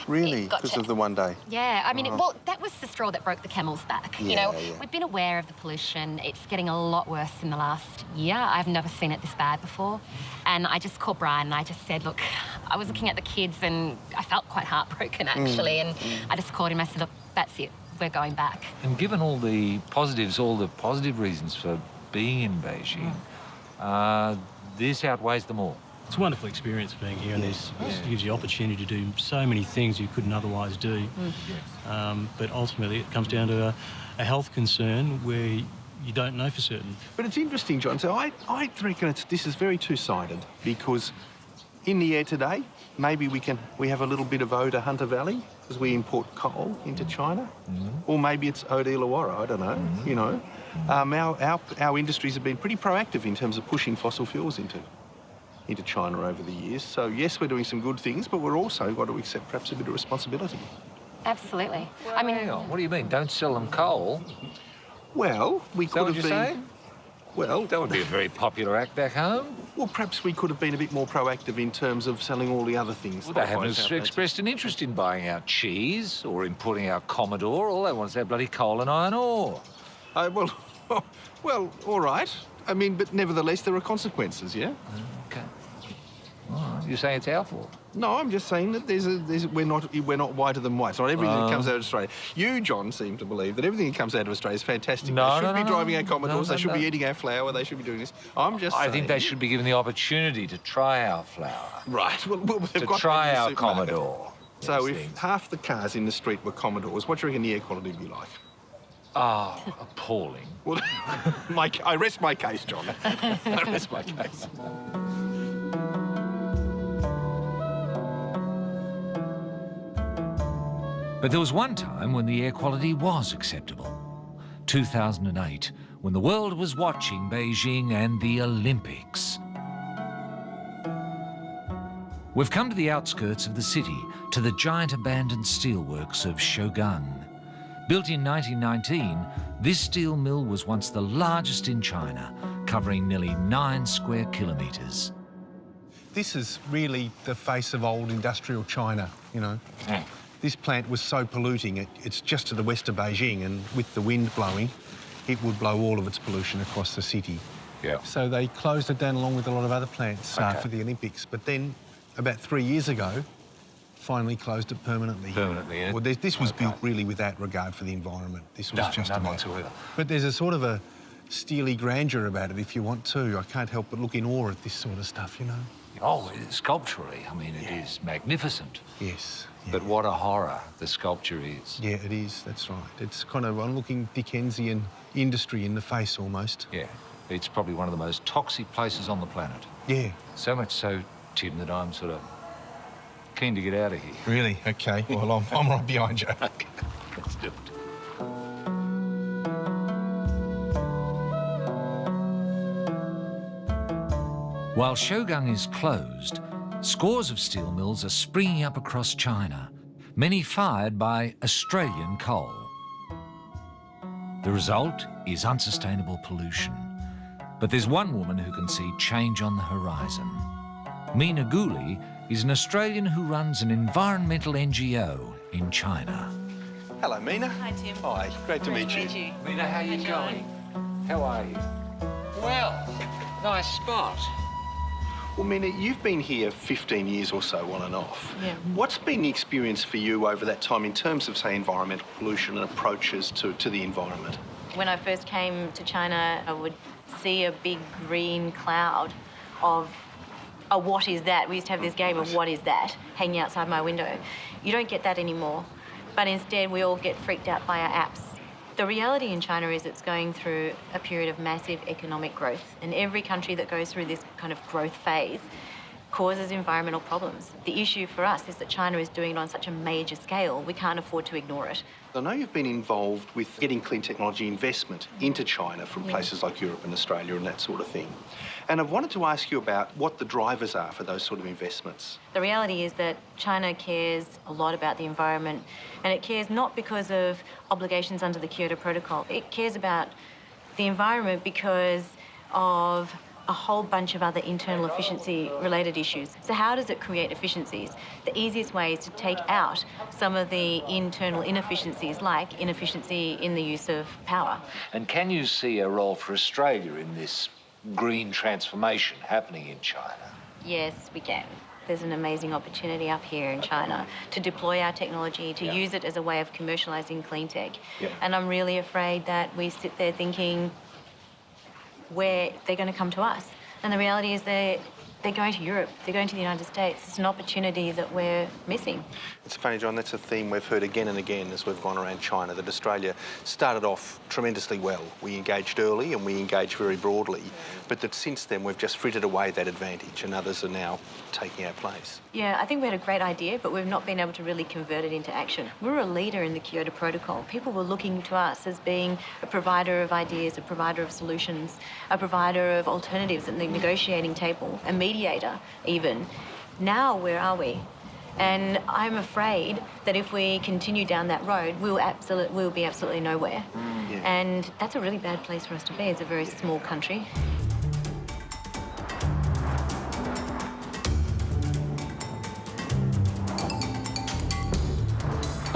Really? Because of the one day?
Yeah, I mean, well, that was the straw that broke the camel's back. You know, we've been aware of the pollution. It's getting a lot worse in the last year. I've never seen it this bad before. And I just called Brian and I just said, look, I was looking at the kids and I felt quite heartbroken actually. And I just called him. I said, look, that's it. We're going back.
And given all the positives, all the positive reasons for being in Beijing, this outweighs them all.
It's a wonderful experience being here, and this gives you opportunity to do so many things you couldn't otherwise do. But ultimately, it comes down to a health concern where you don't know for certain.
But it's interesting, John. So I reckon this is very two-sided, because in the air today, maybe we have a little bit of ode to Hunter Valley because we import coal into China, or maybe it's ode to Illawarra. I don't know. You know, our industries have been pretty proactive in terms of pushing fossil fuels into China over the years. So yes, we're doing some good things, but we're also got to accept perhaps a bit of responsibility.
Absolutely.
Well, I mean, hang on. What do you mean? Don't sell them coal?
Well, we could have been.
Saying? Well, that would be a very popular act back home.
Well, perhaps we could have been a bit more proactive in terms of selling all the other things.
Well, they haven't expressed an interest in buying our cheese or importing our Commodore. All they want is our bloody coal and iron ore.
Well, all right. I mean, but nevertheless, there are consequences, yeah?
Okay. All right. You're saying it's our fault?
No, I'm just saying that we're not whiter than white. It's not everything that comes out of Australia. You, John, seem to believe that everything that comes out of Australia is fantastic. They should be driving our Commodores, they should be eating our flour, they should be doing this. I'm just saying...
I think they should be given the opportunity to try our flour.
Right. Well, they've got
try our Commodore.
So if half the cars in the street were Commodores, what do you reckon the air quality would be like?
Oh, appalling.
Well, I rest my case, John. I rest my case.
But there was one time when the air quality was acceptable. 2008, when the world was watching Beijing and the Olympics. We've come to the outskirts of the city, to the giant abandoned steelworks of Shogun. Built in 1919, this steel mill was once the largest in China, covering nearly 9 square kilometres.
This is really the face of old industrial China, you know. This plant was so polluting, it's just to the west of Beijing, and with the wind blowing, it would blow all of its pollution across the city.
Yeah.
So they closed it down along with a lot of other plants for the Olympics. But then, about 3 years ago, finally closed it permanently.
Permanently, yeah.
Well, this was built really without regard for the environment. This was just
none whatsoever.
But there's a sort of a steely grandeur about it, if you want to. I can't help but look in awe at this sort of stuff, you know.
Oh, sculpturally, I mean, it is magnificent.
Yes. Yeah.
But what a horror the sculpture is.
Yeah, it is, that's right. It's kind of looking Dickensian industry in the face, almost.
Yeah, it's probably one of the most toxic places on the planet.
Yeah.
So much so, Tim, that I'm sort of keen to get out of here.
Really? OK. Well, I'm right behind you.
OK, let's do it. While Shogun is closed, scores of steel mills are springing up across China, many fired by Australian coal. The result is unsustainable pollution. But there's one woman who can see change on the horizon. Mina Gooley is an Australian who runs an environmental NGO in China.
Hello, Mina.
Hi, Tim.
Hi, great to meet you.
Mina, how are you going? How are you?
Well, nice spot.
Well, Mina, you've been here 15 years or so, on and off.
Yeah.
What's been the experience for you over that time in terms of, say, environmental pollution and approaches to the environment?
When I first came to China, I would see a big green cloud of what is that? We used to have this game of what is that hanging outside my window. You don't get that anymore, but instead we all get freaked out by our apps. The reality in China is it's going through a period of massive economic growth, and every country that goes through this kind of growth phase causes environmental problems. The issue for us is that China is doing it on such a major scale, we can't afford to ignore it.
I know you've been involved with getting clean technology investment into China from places like Europe and Australia and that sort of thing. And I've wanted to ask you about what the drivers are for those sort of investments.
The reality is that China cares a lot about the environment, and it cares not because of obligations under the Kyoto Protocol. It cares about the environment because of a whole bunch of other internal efficiency-related issues. So how does it create efficiencies? The easiest way is to take out some of the internal inefficiencies, like inefficiency in the use of power.
And can you see a role for Australia in this green transformation happening in China?
Yes, we can. There's an amazing opportunity up here in China to deploy our technology, to use it as a way of commercialising clean tech. And I'm really afraid that we sit there thinking, where they're going to come to us. And the reality is they're going to Europe, they're going to the United States. It's an opportunity that we're missing.
It's funny, John, that's a theme we've heard again and again as we've gone around China, that Australia started off tremendously well. We engaged early and we engaged very broadly, but that since then we've just frittered away that advantage and others are now taking our place.
Yeah, I think we had a great idea, but we've not been able to really convert it into action. We were a leader in the Kyoto Protocol. People were looking to us as being a provider of ideas, a provider of solutions, a provider of alternatives at the negotiating table, a mediator even. Now, where are we? And I'm afraid that if we continue down that road, we'll be absolutely nowhere. And that's a really bad place for us to be. It's a very small country.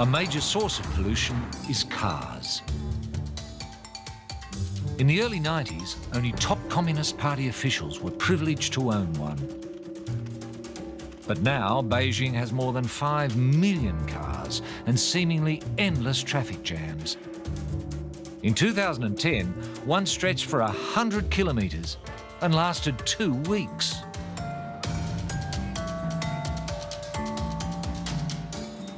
A major source of pollution is cars. In the early 90s, only top Communist Party officials were privileged to own one. But now, Beijing has more than 5 million cars and seemingly endless traffic jams. In 2010, one stretched for 100 kilometres and lasted 2 weeks.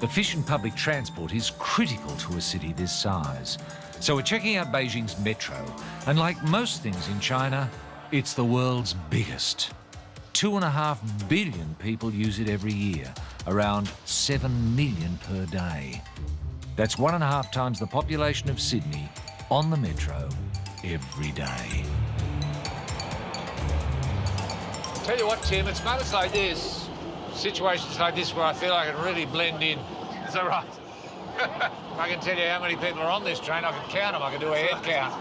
Efficient public transport is critical to a city this size. So we're checking out Beijing's metro, and like most things in China, it's the world's biggest. 2.5 billion people use it every year, around 7 million per day. That's 1.5 times the population of Sydney on the metro every day.
Tell you what, Tim, it's moments like this, situations like this, where I feel I can really blend in. Is that right? I can tell you how many people are on this train. I can count them. I can do a head count.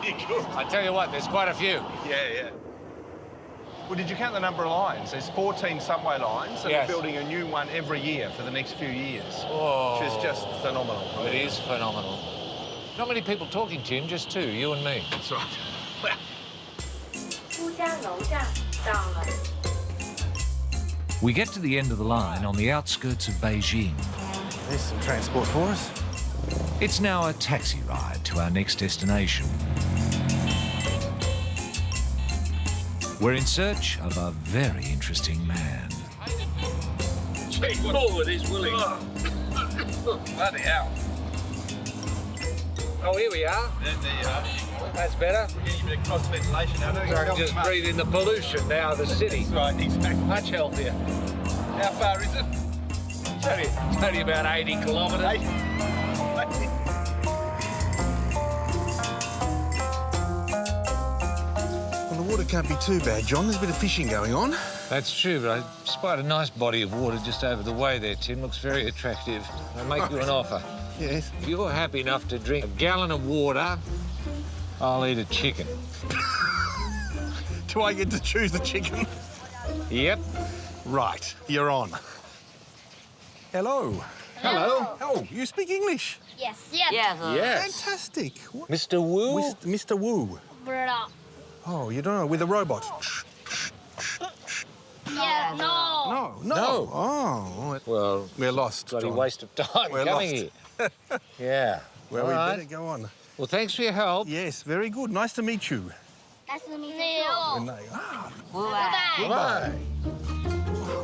I tell you what, there's quite a few.
Yeah. Well, did you count the number of lines? There's 14 subway lines, and they're building a new one every year for the next few years, which is just phenomenal.
It is phenomenal. Not many people talking, Tim, just 2, you and me.
That's right.
We get to the end of the line on the outskirts of Beijing.
There's some transport for us.
It's now a taxi ride to our next destination. We're in search of a very interesting man.
Forward is willing. Bloody hell. Oh, here we are.
There you are.
That's better.
We're getting a bit of cross ventilation now.
So I can just breathe in the pollution now of the city.
That's right, exactly.
Much healthier.
How far is it?
It's only about 80 kilometres.
Well, the water can't be too bad, John. There's a bit of fishing going on.
That's true, but I spied a nice body of water just over the way there, Tim. Looks very attractive. I'll make you an offer.
Yes.
If you're happy enough to drink a gallon of water, I'll eat a chicken.
Do I get to choose the chicken?
Yep.
Right, you're on. Hello.
Hello.
Oh, you speak English?
Yes.
Yes.
Fantastic. What?
Mr. Wu?
Mr. Wu. Oh, you don't know, with a robot.
Yeah, no.
No. Oh,
well,
we're lost.
Bloody
John.
waste of time
We're
coming
lost.
here. Yeah.
Well,
All
we
right.
better go on.
Well, thanks for your help.
Yes, very good. Nice to meet you.
Nice to meet you.
Goodbye. Wow,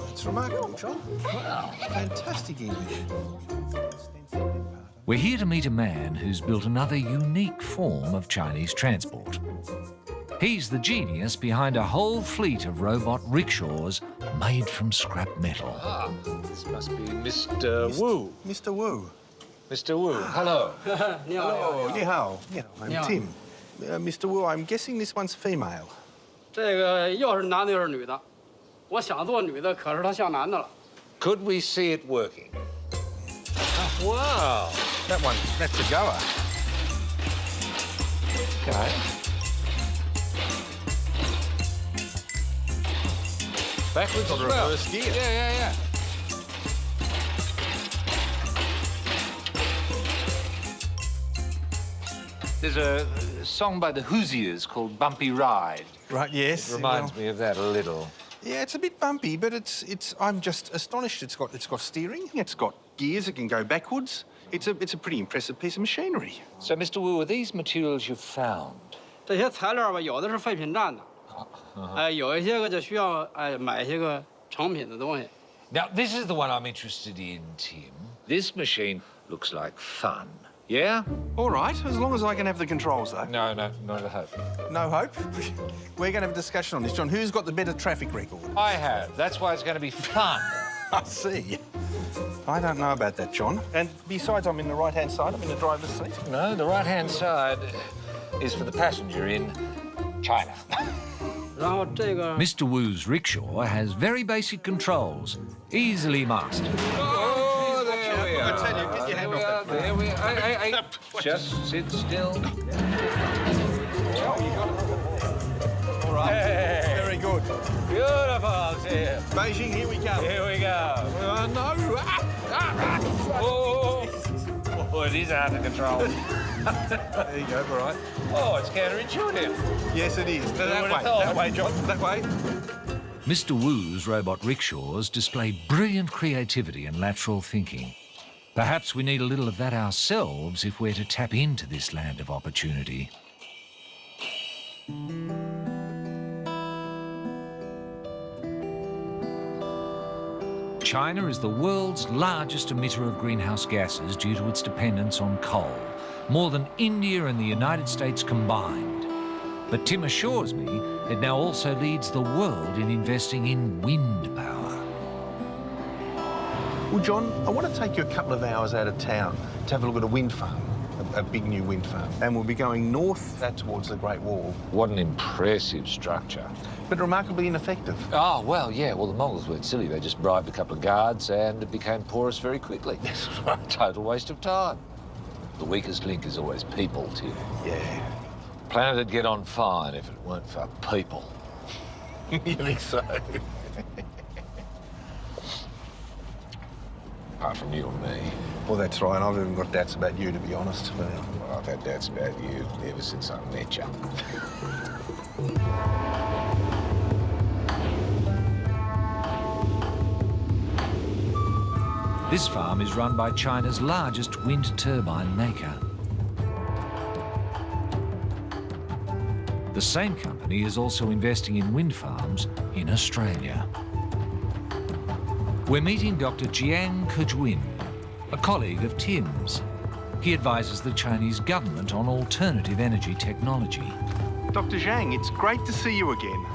that's remarkable, John. Wow, fantastic English.
We're here to meet a man who's built another unique form of Chinese transport. He's the genius behind a whole fleet of robot rickshaws made from scrap metal.
Ah, this must be Mr. Wu.
Mr. Wu.
Mr. Wu, hello.
Hello. Ni hao. I'm Tim. Mr. Wu, I'm guessing this one's female.
这个又是男的又是女的，我想做女的，可是她像男的了。
Could we see it working? Wow.
That one, that's a goer.
Okay. Backwards
Got
as
a
well.
reverse gear.
Yeah. There's a song by the Hoosiers called Bumpy Ride.
Right, yes.
It reminds me of that a little.
Yeah, it's a bit bumpy, but I'm just astonished. It's got steering, it's got gears, it can go backwards. It's a pretty impressive piece of machinery.
So, Mr. Wu, are these materials you've found?
这些材料吧，有的是废品站的，有一些个就需要买一些个成品的东西。
Now, this is the one I'm interested in, Tim. This machine looks like fun. Yeah?
All right, as long as I can have the controls, though.
No, not a hope.
No hope? We're going to have a discussion on this, John. Who's got the better traffic record?
I have. That's why it's going to be fun.
I see. I don't know about that, John. And besides, I'm in the right-hand side. I'm in the driver's seat.
No, the right-hand side is for the passenger in China.
然后这个
Mr. Wu's rickshaw has very basic controls, easily mastered.
Oh, there we are.
I tell you, get your hand off that.
There we are. Hey. Just sit still.
All right.
Hey.
Very good.
Beautiful, Tim.
Beijing, here we go.
Here we go.
No.
Oh, it is out of control.
There you go, all right.
Oh, it's counterintuitive.
Yes, it is.
Who would have
That
thought?
way, John, that way.
Mr. Wu's robot rickshaws display brilliant creativity and lateral thinking. Perhaps we need a little of that ourselves if we're to tap into this land of opportunity. China is the world's largest emitter of greenhouse gases due to its dependence on coal, more than India and the United States combined. But Tim assures me it now also leads the world in investing in wind power.
Well, John, I want to take you a couple of hours out of town to have a look at a wind farm, a big new wind farm. And we'll be going north towards the Great Wall.
What an impressive structure.
But remarkably ineffective.
Oh, well, yeah. Well, the Mongols weren't silly. They just bribed a couple of guards and it became porous very quickly. Total waste of time. The weakest link is always people, Tim.
Yeah.
Planet would get on fine if it weren't for people.
You think so?
Apart from you and me.
Well, that's right. I've even got doubts about you, to be honest. But...
Well, I've had doubts about you ever since I met you.
This farm is run by China's largest wind turbine maker. The same company is also investing in wind farms in Australia. We're meeting Dr. Jiang Kejun, a colleague of Tim's. He advises the Chinese government on alternative energy technology.
Dr. Zhang, it's great to see you again.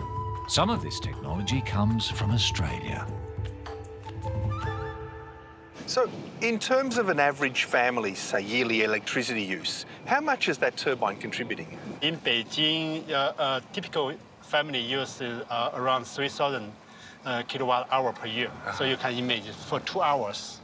Some of this technology comes from Australia.
So, in terms of an average family's, say, yearly electricity use, how much is that turbine contributing?
In Beijing, a typical family uses around 3,000 kilowatt hour per year. So you can imagine for 2 hours,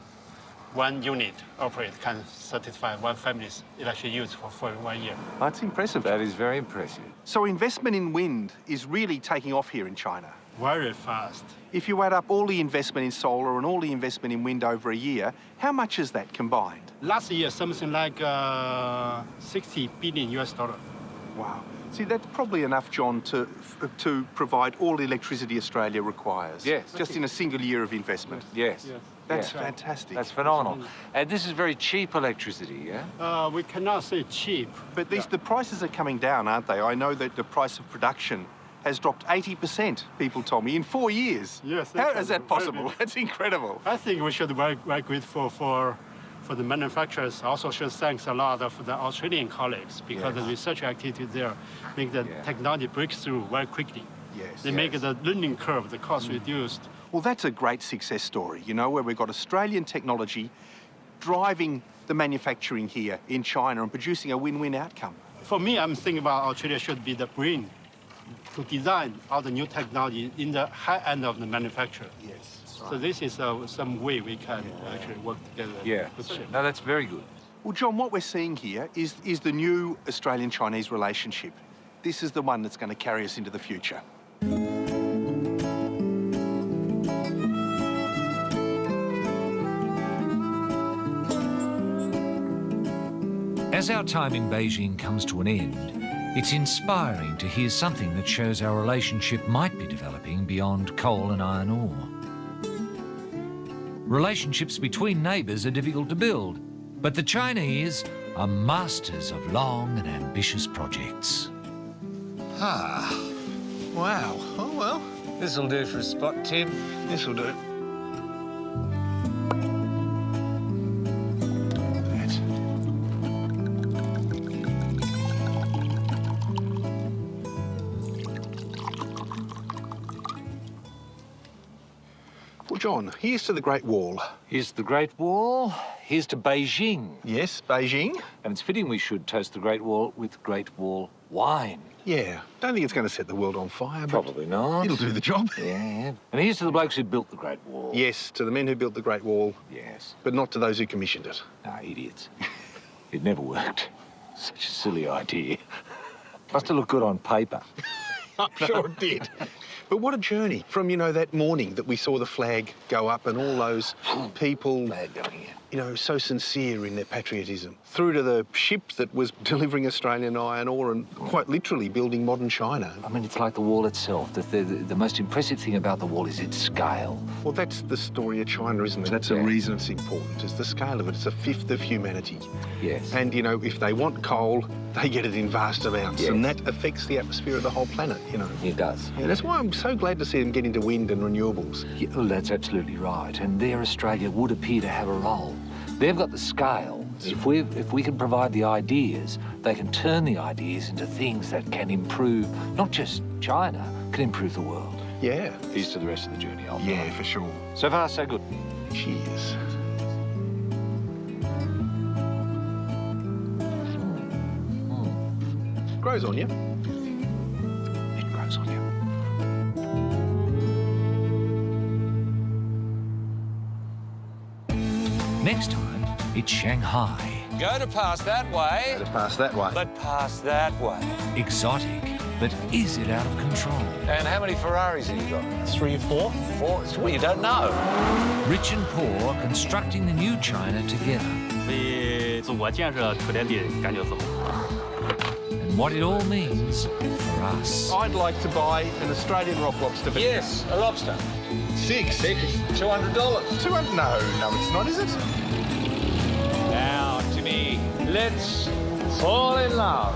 one unit operate can satisfy one family's electric use for 1 year.
That's impressive.
That is very impressive.
So investment in wind is really taking off here in China.
Very fast.
If you add up all the investment in solar and all the investment in wind over a year, how much is that combined?
Last year, something like 60 billion US dollar.
Wow. See, that's probably enough, John, to provide all the electricity Australia requires.
Yes.
Just in a single year of investment.
Yes.
That's fantastic.
That's phenomenal. And this is very cheap electricity, yeah?
We cannot say cheap.
But the prices are coming down, aren't they? I know that the price of production has dropped 80%, people told me, in 4 years.
Yes.
How is that possible? That's incredible.
I think we should be very grateful for for the manufacturers, I also should thank a lot of the Australian colleagues because the research activity there make the technology breakthrough very quickly.
Yes.
They make the learning curve, the cost reduced.
Well, that's a great success story, you know, where we've got Australian technology driving the manufacturing here in China and producing a win-win outcome.
For me, I'm thinking about Australia should be the brain to design all the new technology in the high end of the manufacture.
Yes.
So this is some way we can actually work together.
Yeah. No, that's very good.
Well, John, what we're seeing here is the new Australian-Chinese relationship. This is the one that's going to carry us into the future.
As our time in Beijing comes to an end, it's inspiring to hear something that shows our relationship might be developing beyond coal and iron ore. Relationships between neighbours are difficult to build, but the Chinese are masters of long and ambitious projects.
Ah.
Wow. Oh, well.
This'll do for a spot, Tim.
This'll do. Well, John, here's to the Great Wall.
Here's the Great Wall. Here's to Beijing.
Yes, Beijing.
And it's fitting we should toast the Great Wall with Great Wall wine.
Yeah, don't think it's going to set the world on fire, but
Probably not.
it'll do the job.
Yeah. And here's to the blokes who built the Great Wall.
Yes, to the men who built the Great Wall.
Yes.
But not to those who commissioned it.
Ah, idiots. It never worked. Such a silly idea. Must have looked good on paper.
I'm sure it did. But what a journey from, you know, that morning that we saw the flag go up and all those people, you know, so sincere in their patriotism, through to the ship that was delivering Australian iron ore and quite literally building modern China.
I mean, it's like the wall itself. The most impressive thing about the wall is its scale.
Well, that's the story of China, isn't it? That's the reason it's important, is the scale of it. It's a fifth of humanity.
Yes.
And, you know, if they want coal, they get it in vast amounts.
Yes.
And that affects the atmosphere of the whole planet, you know.
It does.
Yeah, that's why I'm so glad to see them get into wind and renewables.
Yeah, well, that's absolutely right. And there Australia would appear to have a role. They've got the scale. If we can provide the ideas, they can turn the ideas into things that can improve, not just China, can improve the world.
Yeah.
Here's to the rest of the journey.
Yeah, for sure.
So far, so good.
Cheers. Grows on you.
It grows on you.
Next time, it's Shanghai.
Go to pass that way.
Go to pass that way.
But pass that way.
Exotic, but is it out of control?
And how many Ferraris have you got?
3 or 4.
4? Well, you don't know.
Rich and poor constructing the new China together.
为祖国建设出点力，干就走。
And what it all means for us.
I'd like to buy an Australian rock lobster.
Yes, a lobster.
6.
$200.
200? No, it's not, is it?
Now, Timmy, let's fall in love.